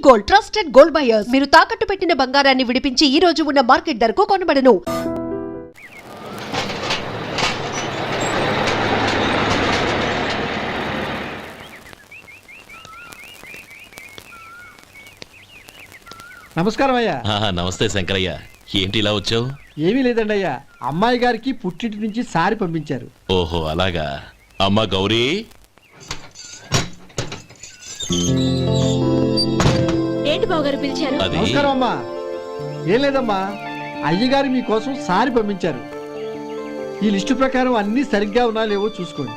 Gold, trusted gold buyers. మీరు తాకట్టు పెట్టిన బంగారాన్ని విడిపించి ఈ రోజు ఉన్న మార్కెట్ ధరకు కొనబడను. నమస్కారం అయ్యా. నమస్తే శంకరయ్య, ఏంటి ఇలా వచ్చావు? ఏమీ లేదండి అయ్యా, అమ్మాయి గారికి పుట్టింటి నుంచి సారి పంపించారు. ఓహో అలాగా. అమ్మా గౌరీ, ఏంటి బావగారు పిలిచారు? అది నమస్కారం అమ్మా. ఏం లేదమ్మా, అయ్యగారు మీకోసం సారి పంపించారు. ఈ లిస్టు ప్రకారం అన్ని సరిగ్గా ఉన్నా లేవో చూసుకోండి.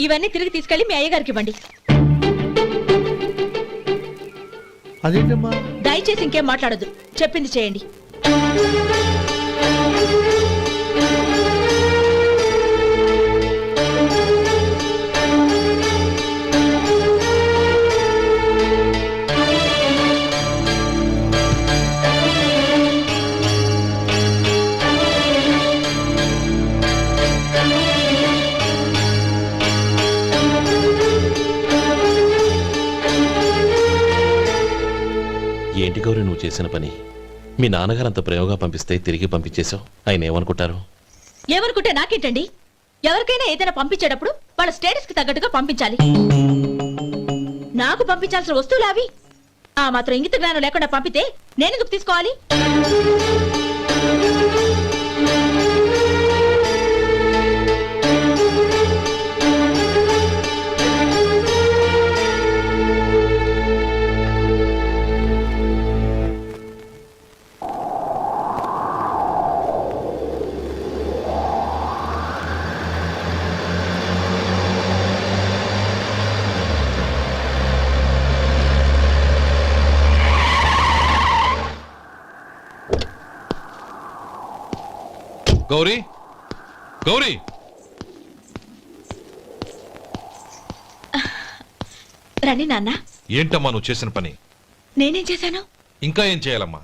ఇవన్నీ తిరిగి తీసుకెళ్లి మీ అయ్యగారికి ఇవ్వండి. అదేంటమ్మా? దయచేసి ఇంకేం మాట్లాడొద్దు, చెప్పింది చేయండి. ఏంటి గౌరీ నువ్వు చేసిన పని? మీ నాన్నగారు అంత ప్రేమగా పంపిస్తే తిరిగి పంపించేశావు. ఆయన ఏమనుకుంటారు? ఏమనుకుంటే నాకేంటండి? ఎవరికైనా ఏదైనా పంపించేటప్పుడు వాళ్ళ స్టేటస్ కి తగ్గట్టుగా పంపించాలి. నాకు పంపించాల్సిన వస్తువులు అవి. ఆ మాత్రం ఇంగిత జ్ఞానం లేకుండా పంపితే నేనెందుకు తీసుకోవాలి? గౌరీ, గౌరీ, రండి నాన్న. ఏంటమ్మా నువ్వు చేసిన పని? నేనేం చేశాను? ఇంకా ఏం చేయాలమ్మా?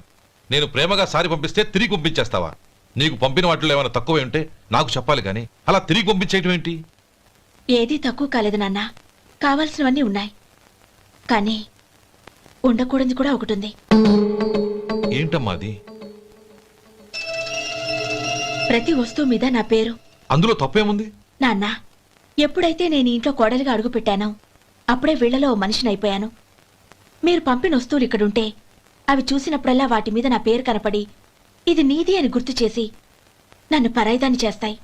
నేను ప్రేమగా సారి పంపిస్తే తిరిగి పంపించేస్తావా? నీకు పంపిన వాటిలో ఏమైనా తక్కువ ఉంటే నాకు చెప్పాలి కానీ అలా తిరిగి పంపించేయటం ఏంటి? ఏదీ తక్కువ కాలేదు నాన్న, కావాల్సినవన్నీ ఉన్నాయి. కానీ ఉండకూడదు కూడా ఒకటి ఉంది. ఏంటమ్మా అది? ప్రతి వస్తువు మీద నా పేరు. అందులో తప్పేముంది? నాన్న, ఎప్పుడైతే నేను ఇంట్లో కోడలిగా అడుగు పెట్టానో అప్పుడే వీళ్లలో ఓ మనిషిని అయిపోయాను. మీరు పంపిన వస్తువులు ఇక్కడుంటే అవి చూసినప్పుడల్లా వాటి మీద నా పేరు కనపడి ఇది నీది అని గుర్తు చేసి నన్ను పరాయిదాన్ని చేస్తాయి.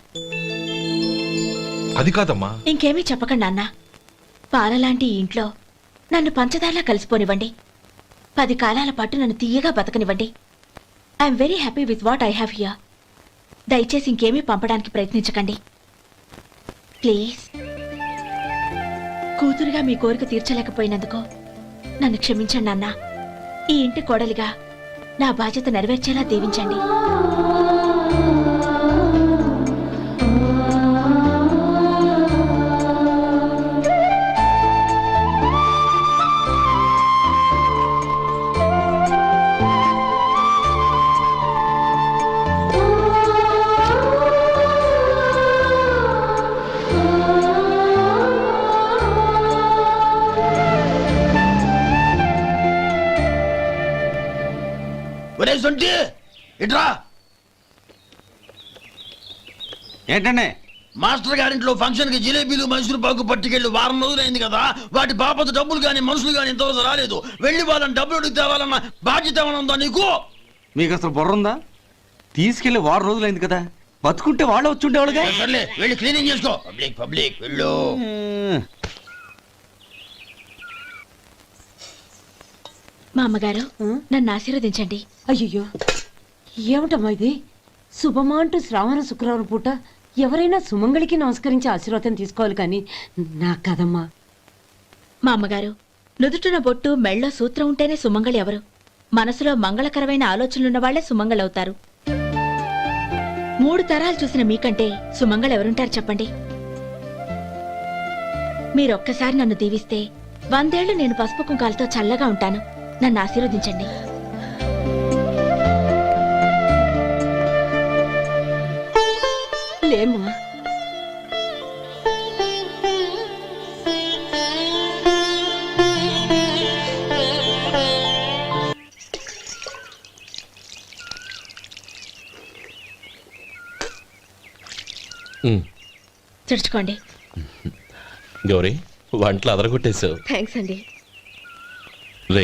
అది కాదమ్మా. ఇంకేమీ చెప్పకండి నాన్న. పాలలాంటి ఈ ఇంట్లో నన్ను పంచదారలా కలిసిపోనివ్వండి. 10 కాలాల పాటు నన్ను తీయగా బతకనివ్వండి. I'm very happy with what I have here. దయచేసి ఇంకేమీ పంపడానికి ప్రయత్నించకండి ప్లీజ్. కూతురుగా మీ కోరిక తీర్చలేకపోయినందుకు నన్ను క్షమించండి నాన్న. ఈ ఇంటి కోడలిగా నా బాధ్యత నెరవేర్చేలా దీవించండి. ఇట్రా. ఏంటండి? మాస్టర్ గారింట్లో ఫంక్షన్ కి జిలేబీలు మైసూరు పాకు పట్టుకెళ్ళి వారం రోజులైంది కదా. వాటి బాపత డబ్బులు కానీ మనుషులు కానీ ఇంతవరకు రాలేదు. వెళ్ళి వాళ్ళని డబ్బులు అడిగి తేవాలన్న బాధ్యత ఏమైనా ఉందా నీకు? మీకు అసలు బుర్ర ఉందా? తీసుకెళ్లి వారం రోజులైంది కదా, బతుకుంటే వాళ్ళు వచ్చి ఉండేవాళ్ళుగా. సర్లే వెళ్ళి క్లీనింగ్ చేసుకో. పబ్లిక్ పబ్లిక్ వెళ్ళు. మా అమ్మగారు నన్ను ఆశీర్వదించండి. అయ్యో ఏమిటమ్మా ఇది? శుభమా అంటూ శ్రావణ శుక్రవారం పూట ఎవరైనా సుమంగళికి నమస్కరించి ఆశీర్వాదం తీసుకోవాలి కానీ నా కదమ్మా. మా అమ్మగారు నుదుటిన బొట్టు మెళ్ళో సూత్రం ఉంటేనే సుమంగళి ఎవరు? మనసులో మంగళకరమైన ఆలోచనలున్న వాళ్లే సుమంగళవుతారు. 3 తరాలు చూసిన మీకంటే సుమంగళ ఎవరుంటారు చెప్పండి? మీరొక్కసారి నన్ను దీవిస్తే 100 ఏళ్లు నేను పసుపు కుంకాలతో చల్లగా ఉంటాను. నన్ను ఆశీర్వదించండి. లేమ్మా. ఉమ్, తుడుచుకోండి. గౌరీ వంటలు అదరగొట్టేశావు. థ్యాంక్స్ అండి. రే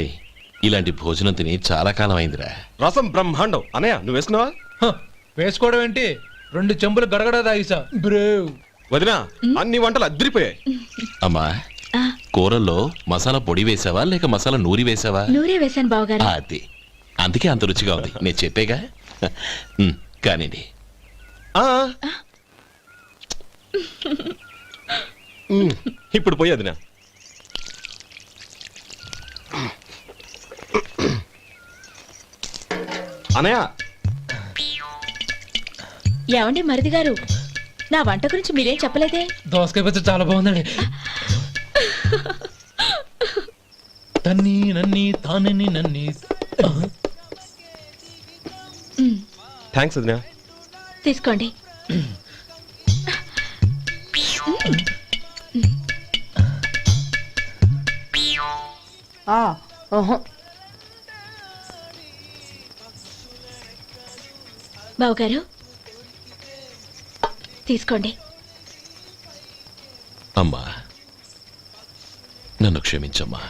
ఇలాంటి భోజనం తిని చాలా కాలం అయిందిరా. రసం బ్రహ్మాండం అనయ్య నువ్వు వేసుకున్నావా? వేసుకోవడం ఏంటి, 2 చెంబులు గడగడ తాగిసా బ్రేవ్. వదినా అన్ని వంటలు అద్దరిపోయాయి. అమ్మా ఆ, కూరల్లో మసాలా పొడి వేసావా లేక మసాలా నూరి వేసావా? నూరే వేశాను బావగారు. అది అందుకే అంత రుచిగా ఉంది. నేను చెప్పేగా. ఉమ్, కానివ్వండి. ఆ. ఇప్పుడు పోయి వదినా. అనయ్య ఏమండి మరిది గారు, నా వంట గురించి మీరేం చెప్పలేదే? దోసకాయ పచ్చడి చాలా బాగుందండి. తన్ని నన్ని తానని నన్ని. థ్యాంక్స్ వదినా. తీసుకోండి. బావగారు తీసుకోండి. అమ్మా నన్ను క్షమించమ్మా.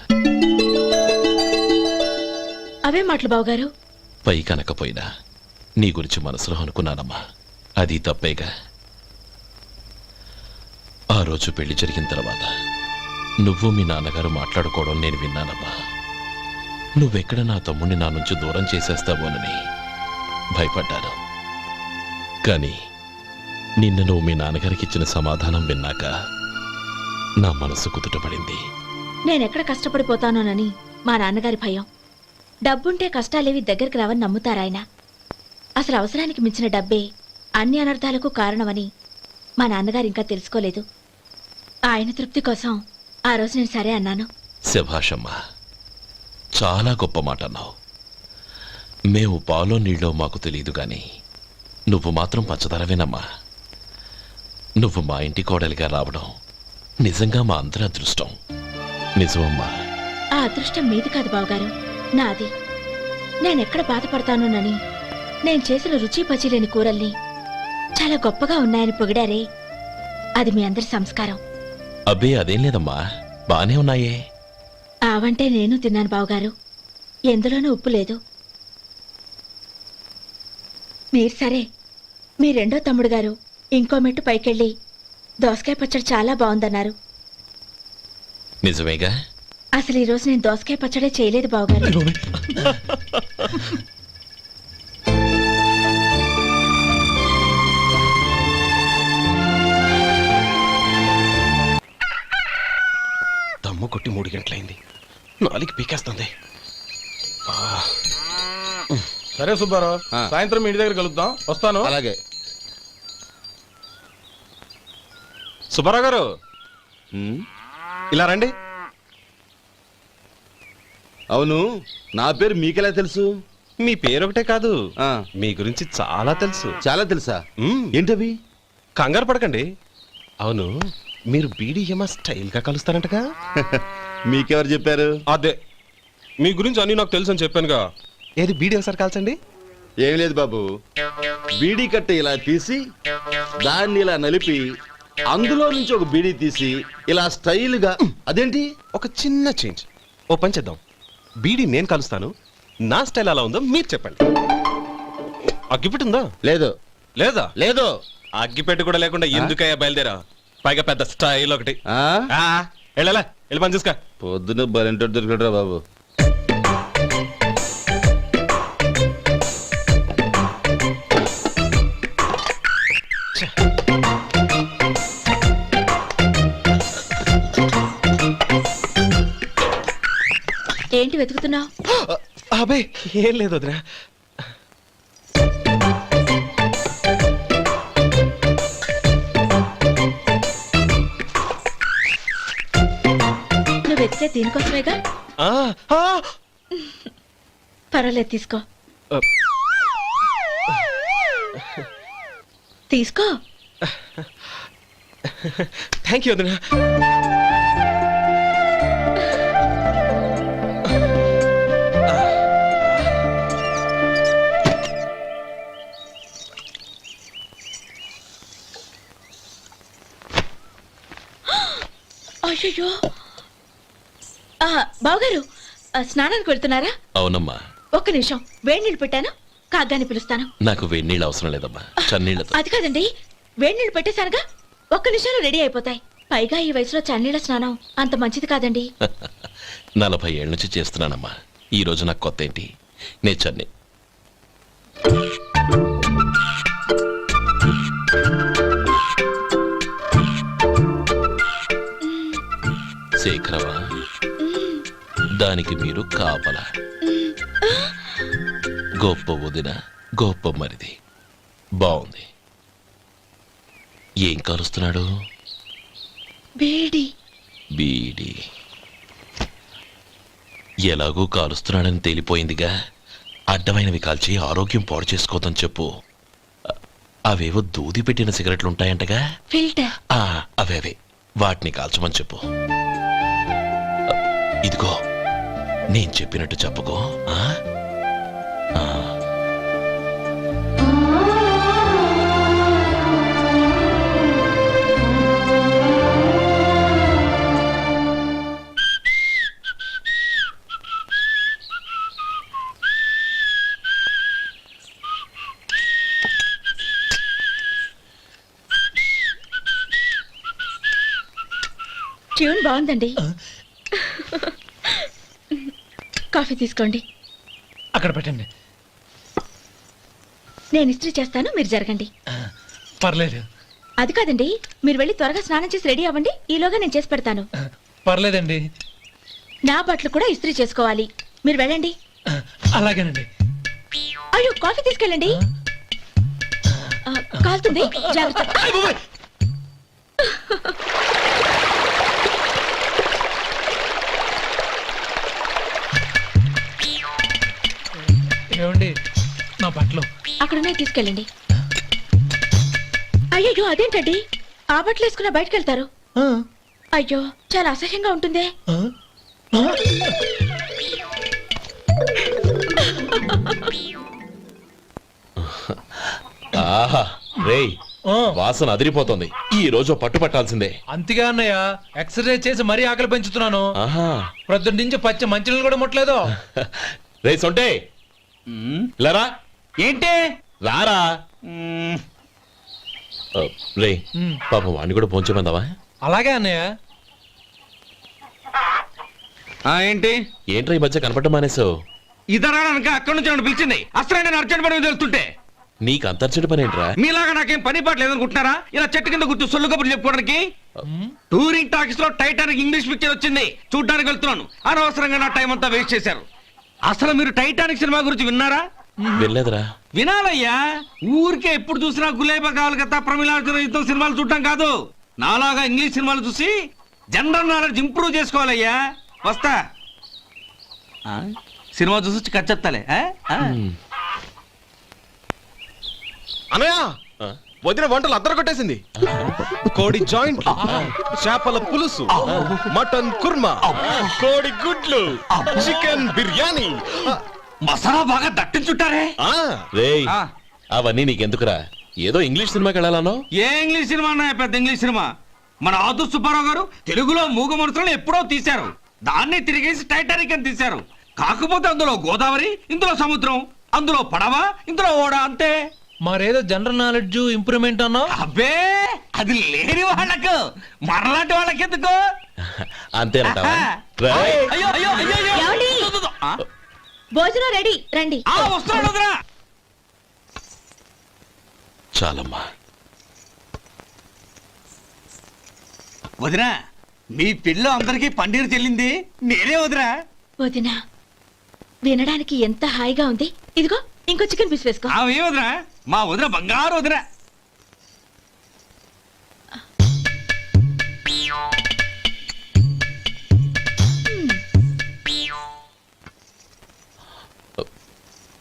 అవే మాటలు బావగారు. పై కనకపోయినా నీ గురించి మనసులో అనుకున్నానమ్మా. అది తప్పేగా. ఆ రోజు పెళ్లి జరిగిన తర్వాత నువ్వు మీ నాన్నగారు మాట్లాడుకోవడం నేను విన్నానమ్మా. నువ్వెక్కడ నా తమ్ముడిని నా నుంచి దూరం చేసేస్తావోనని భయపడ్డాను. కానీ నిన్న నువ్వు మీ నాన్నగారికి ఇచ్చిన సమాధానం విన్నాక నా మనసు కుదుటపడింది. నేనెక్కడ కష్టపడిపోతానోనని మా నాన్నగారి భయం. డబ్బుంటే కష్టాలేవి దగ్గరికి రావని నమ్ముతారాయన. అసలు అవసరానికి మించిన డబ్బే అన్ని అనర్థాలకు కారణమని మా నాన్నగారు ఇంకా తెలుసుకోలేదు. ఆయన తృప్తి కోసం ఆ రోజు నేను సరే అన్నాను. శభాషమ్మా, చాలా గొప్ప మాట అన్నావు. మేము పాలో నీళ్ళో మాకు తెలియదు గాని నువ్వు మాత్రం పచ్చదరవేనమ్మా. నువ్వు మా ఇంటి కోడలిగా రావడం నిజంగా మా అందరి అదృష్టం. నిజమమ్మా. ఆ అదృష్టం మీది కాదు బావగారు, నాది. నేనెక్కడ బాధపడతానోనని నేను చేసిన రుచి పచిలేని కూరల్ని చాలా గొప్పగా ఉన్నాయని పొగిడారే, అది మీ అందరి సంస్కారం. అబ్బే అదేం లేదమ్మా, బానే ఉన్నాయే. ఆవంటే నేను తిన్నాను బావగారు, ఎందులోనూ ఉప్పు లేదు. మీరు సరే, మీ రెండో తమ్ముడు గారు ఇంకో మెట్టు పైకెళ్ళి దోసకాయ పచ్చడి చాలా బాగుందన్నారు. నిజమేగా? అసలు ఈరోజు నేను దోసకాయ పచ్చడే చేయలేదు బావగారు. దమ్ము కొట్టి 3 గంటలైంది. 4కి పీకేస్తుంది. సరే సుబ్బారావు, సాయంత్రం మీ ఇంటి దగ్గర కలుద్దాం. వస్తాను. అలాగే. సుబ్బారావు గారు ఇలా రండి. అవును, నా పేరు మీకెలా తెలుసు? మీ పేరు ఒకటే కాదు, మీ గురించి చాలా తెలుసు. చాలా తెలుసా? ఏంటవి? కంగారు పడకండి. అవును, మీరు బీడీఎం స్టైల్ గా కలుస్తారంటగా? మీకెవరు చెప్పారు? అదే, మీ గురించి అన్ని నాకు తెలుసు అని చెప్పానుగా. ఏది బీడీ ఒకసారి కాల్చండి. ఏం లేదు బాబు, బీడీ కట్ట ఇలా తీసి దాన్ని ఇలా నలిపి అందులో నుంచి ఒక బీడీ తీసి ఇలా స్టైల్గా. అదేంటి? ఒక చిన్న చేంజ్. ఓ పని చేద్దాం, బీడీ నేను కలుస్తాను, నా స్టైల్ అలా ఉందో మీరు చెప్పండి. అగ్గిపెట్టి ఉందా? లేదు. లేదా? లేదు. అగ్గిపెట్టి కూడా లేకుండా ఎందుకయ్యా బయలుదేరా? పైగా పెద్ద స్టైల్ ఒకటి. వెళ్ళాలా, వెళ్ళి పని చూసుకో. పొద్దున బలంటో దొరికడరా బాబు. ఏంటి వెతుకుతున్నావు? అబే ఏం లేదు వదినా. నువ్వు వెతికే దీనికోసమేగా. పర్వాలేదు, తీసుకో. తీసుకో. థ్యాంక్ యూ వదినా. అయ్యో బావగారు స్నానానికి వెళ్తున్నారా? అవునమ్మా. ఒక్క నిమిషం, వేడి నీళ్ళు పెట్టాను, కాగ్గాని పిలుస్తాను. నాకు వేడి నీళ్ళు అవసరం లేదమ్మా, చన్నీళ్ళతో. అది కాదండి, వేడి నీళ్ళు పెట్టేశానుగా, ఒక్క నిమిషంలో రెడీ అయిపోతాయి. పైగా ఈ వయసులో చన్నీళ్ళ స్నానం అంత మంచిది కాదండి. 40 ఏళ్ళ నుంచి చేస్తున్నానమ్మా. ఈ రోజు నాకు కొత్త ఏంటి? నే చన్ని. శేఖరవా, దానికి మీరు కాపలా. గొప్ప వదిన, గొప్ప మరిది. బాగుంది. ఏం కాలుస్తున్నాడు? బీడి. బీడి ఎలాగూ కాలుస్తున్నాడని తేలిపోయిందిగా. అడ్డమైనవి కాల్చి ఆరోగ్యం పాడు చేసుకోదని చెప్పు. అవేవో దూది పెట్టిన సిగరెట్లు ఉంటాయంటగా. ఫిల్టర్. అవే వాటిని కాల్చమని చెప్పు. ఇదిగో, నేను చెప్పినట్టు చెప్పుకో. ట్యూన్ బాగుందండి. కాఫీ తీసుకోండి. అక్కడ పెట్టండి. నేను ఇస్త్రీ చేస్తాను, మీరు జరగండి. పర్లేదు. అది కాదండి, మీరు వెళ్ళి త్వరగా స్నానం చేసి రెడీ అవ్వండి, ఈలోగా నేను చేసి పెడతాను. పర్లేదండి. నా బట్టలు కూడా ఇస్త్రీ చేసుకోవాలి, మీరు వెళ్ళండి. అలాగేనండి. అయ్యో, కాఫీ తీసుకెళ్ళండి. కాలుతుంది, జాగ్రత్త. ఏమండి, నా బట్టలు అక్కడున్నాయి, తీసుకెళ్ళండి. అయ్యో, అదేంటండి, ఆ బట్టలు వేసుకున్న బయటకు వెళ్తారు? అయ్యో, చాలా అసహ్యంగా ఉంటుందే. ఆహా రేయ్, వాసన అదిరిపోతుంది. ఈ రోజు పట్టు పట్టాల్సిందే. అంతగా అన్నయ్య, ఎక్సర్సైజ్ చేసి మరీ ఆకలి పెంచుతున్నాను. ప్రొద్దున నుంచి పచ్చి మంచినీళ్ళు కూడా ముట్టలేదు. రే సొంటే, లరా. ఏంటి? రారా. రే, పాపం వాడిని కూడా పోంచమందావా? అలాగే అన్నయ్య. ఏంటి? ఏంట్రా ఈ మధ్య కనపడటం మానేసావు? ఇద్దరా అక్కడి నుంచి నన్ను పిలిచింది. అసలు నేను అర్జెంట్ పని తెలుస్తుంటే నీకు అంతర్చడి పని ఏంట్రా? మీలాగా నాకేం పని పాట లేదనుకుంటున్నారా? ఇలా చెట్టు కింద కూర్చో సొల్లు కబుర్లు చెప్పుకోవడానికి. టూరింగ్ టాకీస్ లో టైటానిక్ ఇంగ్లీష్ పిక్చర్ వచ్చింది, చూడ్డానికి వెళ్తున్నాను. అనవసరంగా నా టైం అంతా వేస్ట్ చేశారు. అసలు మీరు టైటానిక్ సినిమా గురించి విన్నారా? వెళ్ళలేదురా. వినాలయ్యా. ఊరికే ఎప్పుడు చూసినా గులేబా కావాలి కదా, ప్రమిళార్జున సినిమాలు చూడటం కాదు. నాలాగా ఇంగ్లీష్ సినిమాలు చూసి జనరల్ నాలెడ్జ్ ఇంప్రూవ్ చేసుకోవాలయ్యా. వస్తా. సినిమా చూసి కథ చెప్తాలే. అనయ్య, వదిన వంటలు అద్దరు కొట్టేసింది. కోడి జాయింట్, చేపల పులుసు, మటన్ కుర్మా, కోడి గుడ్లు, చికెన్ బిర్యానీ, మసాలా బాగా దట్టించుంటారే. రేయ్, అవన్నీ నీకెందుకురా? ఏదో ఇంగ్లీష్ సినిమాకి వెళ్ళాలనో. ఏ ఇంగ్లీష్ సినిమా అన్నా? పెద్ద ఇంగ్లీష్ సినిమా. మన ఆదు సుబ్బారావు గారు తెలుగులో మూగ మనుషులను ఎప్పుడో తీశారు. దాన్ని తిరిగేసి టైటానిక్ అని తీశారు. కాకపోతే అందులో గోదావరి, ఇందులో సముద్రం, అందులో పడవ, ఇందులో ఓడ, అంతే. మరేదో జనరల్ నాలెడ్జ్ ఇంప్రూవ్మెంట్ అన్నావు. అబ్బే, అది లేని వాళ్ళకు, మనలాంటి వాళ్ళకి ఎందుకు? అంతేనంటావా? అయ్యో అయ్యో అయ్యో ఏమండి? భోజనం రెడీ, రండి. వస్తున్నాడు వదరా. చాలమ్మా. వదినా, మీ పిల్ల అందరికీ పన్నీరు చెల్లింది నేనే వదినా. వదినా, వినడానికి ఎంత హాయిగా ఉంది. ఇదిగో ఇంకో చికెన్ పీస్ వేసుకో. ఏ వదినా, మా వదిన బంగారు వదినా.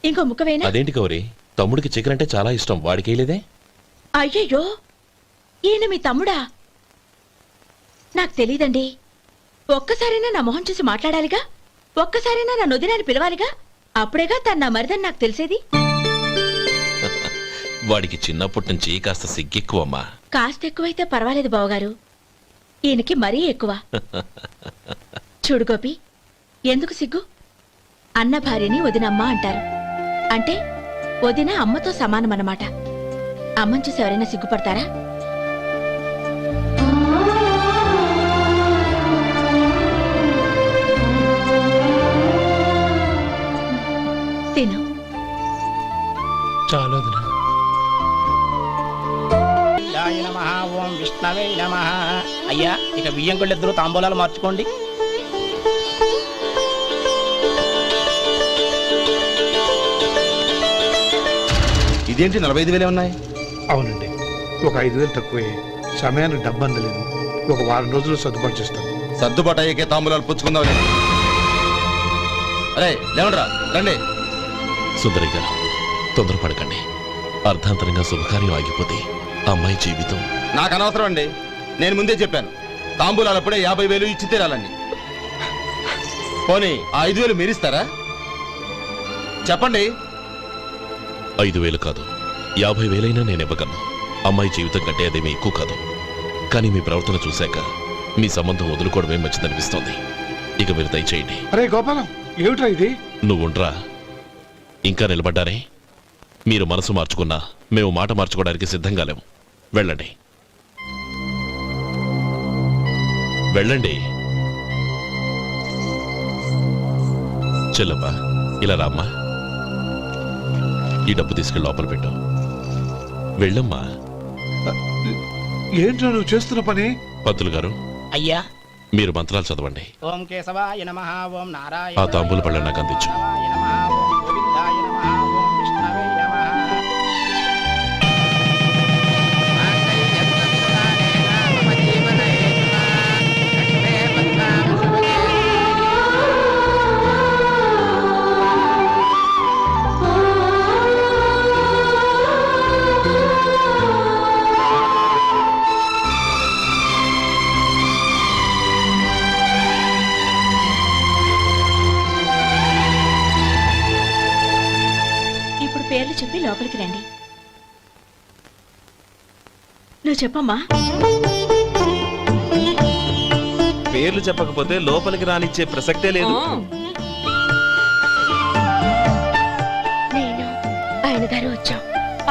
ఇంకో ముక్క వేయనా? అదేంటి కౌరి, తమ్ముడికి చికెన్ అంటే చాలా ఇష్టం, వాడికి వేయలేదే? అయ్యయ్యో, ఈయన మీ తమ్ముడా? నాకు తెలీదండి. ఒక్కసారైనా నా మొహం చూసి మాట్లాడాలిగా, ఒక్కసారైనా నా నొదినాన్ని పిలవాలిగా, అప్పుడేగా తన నా మరిదని నాకు తెలిసేది. వాడికి చిన్నప్పటి నుంచి కాస్త సిగ్గెక్కువమ్మా. కాస్త ఎక్కువైతే పర్వాలేదు బావగారు, ఈయనకి మరీ ఎక్కువ. చూడు గోపి, ఎందుకు సిగ్గు? అన్న భార్యని వదినమ్మ అంటారు. అంటే వదిన అమ్మతో సమానమన్నమాట. అమ్మని చూసి ఎవరైనా సిగ్గుపడతారా? తిను. చాలు వదినా. ఓం విష్ణవే నమః. అయ్యా, ఇక బియ్యం కొళ్ళిద్దరూ తాంబూలాలు మార్చుకోండి. ఇదేంటి 45,000 ఉన్నాయి? అవునండి, ఒక 5,000 తక్కువే. సమయానికి డబ్బు అందలేదు. ఒక వారం రోజులు సర్దుబాటు చేస్తాను. సర్దుబాటు అయ్యకే తాంబూలాలు పుచ్చుకుందాం. అరే లేవండ్రా, రండి. సుందరి గారు, తొందరపడకండి. అర్ధాంతరంగా శుభకార్యం ఆగిపోతే అమ్మాయి జీవితం. నాకు అనవసరం అండి. నేను ముందే చెప్పాను, తాంబూలాలప్పుడే 50,000 ఇచ్చి తీరాలండి. పోనీ ఆ 5,000 మీరిస్తారా? చెప్పండి. 5,000 కాదు, 50,000 నేను ఇవ్వగలను. అమ్మాయి జీవితం కంటే అదేమీ ఎక్కువ కాదు. కానీ మీ ప్రవర్తన చూశాక మీ సంబంధం వదులుకోవడమే మంచిదనిపిస్తోంది. ఇక మీరు దయచేయండి. అరే గోపాలం, ఏమిట్రా ఇది? నువ్వుండ్రా. ఇంకా నిలబడ్డారే? మీరు మనసు మార్చుకున్నా మేము మాట మార్చుకోవడానికి సిద్ధంగా లేము. వెళ్ళండి, వెళ్ళండి. చెల్లమ్మా, ఇలా రామ్మా. ఈ డబ్బు తీసుకెళ్ళి లోపల పెట్టు. వెళ్ళమ్మా. ఏంట్రా నువ్వు చేస్తున్న పని? పంతులు గారు, అయ్యా, మీరు మంత్రాలు చదవండి. ఓం కేశవాయ నమః. ఓం నారాయణ. ఆ తాంబూల పళ్ళ నాకు అందించు. ఓం గోవిందాయ నమః. ఓం విష్ణవే నమః. ఇప్పుడు పేర్లు చెప్పి లోపలికి రండి. నువ్వు చెప్పమ్మా. పేర్లు చెప్పకపోతే లోపలికి రానిచ్చే ప్రసక్తే లేదు. నేను ఆయన గారు వచ్చాం.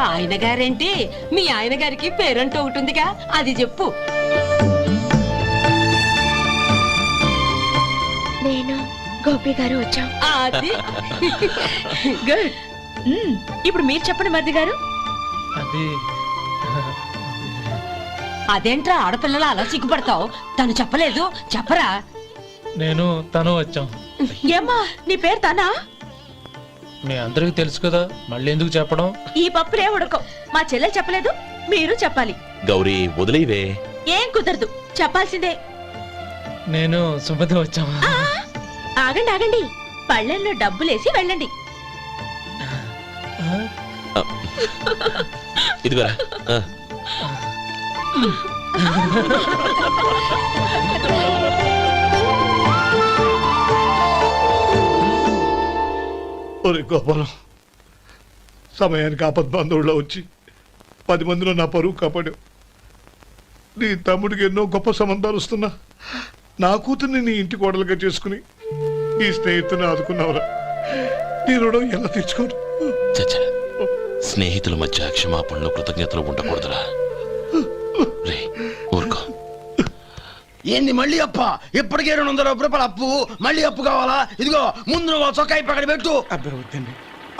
ఆయన గారేంటి? మీ ఆయన గారికి పేరంటూ ఒకటి ఉందిగా, అది చెప్పు. నేను గోపి గారు వచ్చాం. అది గుడ్. ఇప్పుడు మీరు చెప్పండి మరిది గారు. అది అదేంట్రా ఆడపిల్లలు అలా సిగ్గుపడతావు? తను చెప్పలేదు, చెప్పరా? నేను తను వచ్చాం. ఏమ్మా, నీ పేరు తానా? మీ అందరికి తెలుసు కదా, మళ్ళీ ఎందుకు చెప్పడం? ఈ పప్పులే ఉడకం. మా చెల్లెలు చెప్పలేదు, మీరు చెప్పాలి. గౌరీ, వదిలేవే. ఏం కుదరదు, చెప్పాల్సిందే. నేను సుమతి వచ్చాం. ఆ, ఆగండి ఆగండి, పళ్ళెల్లో డబ్బులేసి వెళ్ళండి. ఇదిగోరా. ఒరే గోపాలం, సమయానికి ఆపద్బాంధవుల్లో వచ్చి 10 మందిలో నా పరువు కాపాడావు. నీ తమ్ముడికి ఎన్నో గొప్ప సంబంధాలు వస్తున్నా నా కూతుర్ని నీ ఇంటి కోడలుగా చేసుకుని నీ స్నేహితుని ఆదుకున్నావురా. నీ రుణం ఎలా తీర్చుకోరు? చచ్చా, స్నేహితుల మధ్య క్షమాపణలు కృతజ్ఞతలు ఉండకూడదురా. రే, ఊరుకో. ఏంది మళ్ళీ అప్ప? ఇప్పటికే 200 రూపాయల అప్పు, మళ్ళీ అప్పు కావాలా? ఇదిగో ముందు నువ్వు చొక్కా పక్కన పెట్టు. అబ్బే వద్దండి,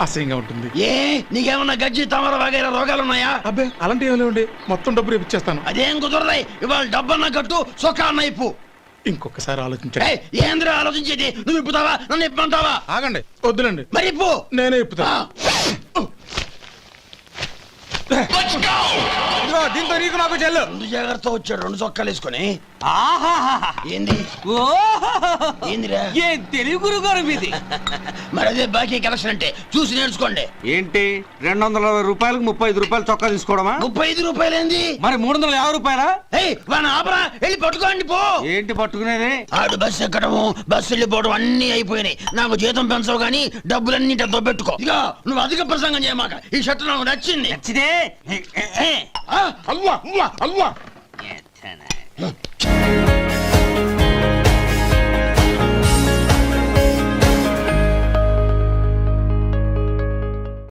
అసహ్యంగా ఉంటుంది. ఏ నీకేమన్నా గజ్జి తమర వగైరా రోగాలున్నాయా? అబ్బే అలాంటి ఏమీ లేవండి, మొత్తం డబ్బు రేపు ఇచ్చేస్తాను. అదేం కుదరదాయి. ఇవాళ డబ్బన్నా కట్టు, చొక్కా అన్న ఇప్పు. ఇంకొకసారి ఆలోచించండి. ఏంద్ర ఆలోచించేది? నువ్వు ఇప్పుతావా, నన్ను ఇప్పమంటావా? ఆగండి, వద్దులండి, మరి ఇప్పు. నేనే ఇప్పుతా. దీంతో నీకు నాకు చెల్లు. ముందు జాగ్రత్త వచ్చాడు 2 చొక్కాలు వేసుకొని. ఆహాహాహా. ఏంది ఓహో. ఏందిరా? ఏ తెలుగు గురుగారు మీది. మరి అదే బాకీ కలెక్షన్ అంటే చూసి నేర్చుకోండి. ఏంటి 260 రూపాయలకు 35 రూపాయలు చొక్కా తీసుకోవడమా? 35 రూపాయలు ఏంది? మరి 350 రూపాయలా? ఏయ్ వాడిని ఆపరా, వెళ్ళి పట్టుకోండి పో. ఏంటి పట్టుకునేది? ఆడు బస్సు ఎక్కడము బస్సు వెళ్ళిపోవడం అన్ని అయిపోయినాయి. నాకు జీతం పెంచవు గానీ డబ్బులన్నీ దొబ్బెట్టుకో. ఇక నువ్వు అధిక ప్రసంగం చేయమాక. ఈ షర్ట్ నాకు నచ్చింది. నచ్చితే అల్వా అల్వా అల్వా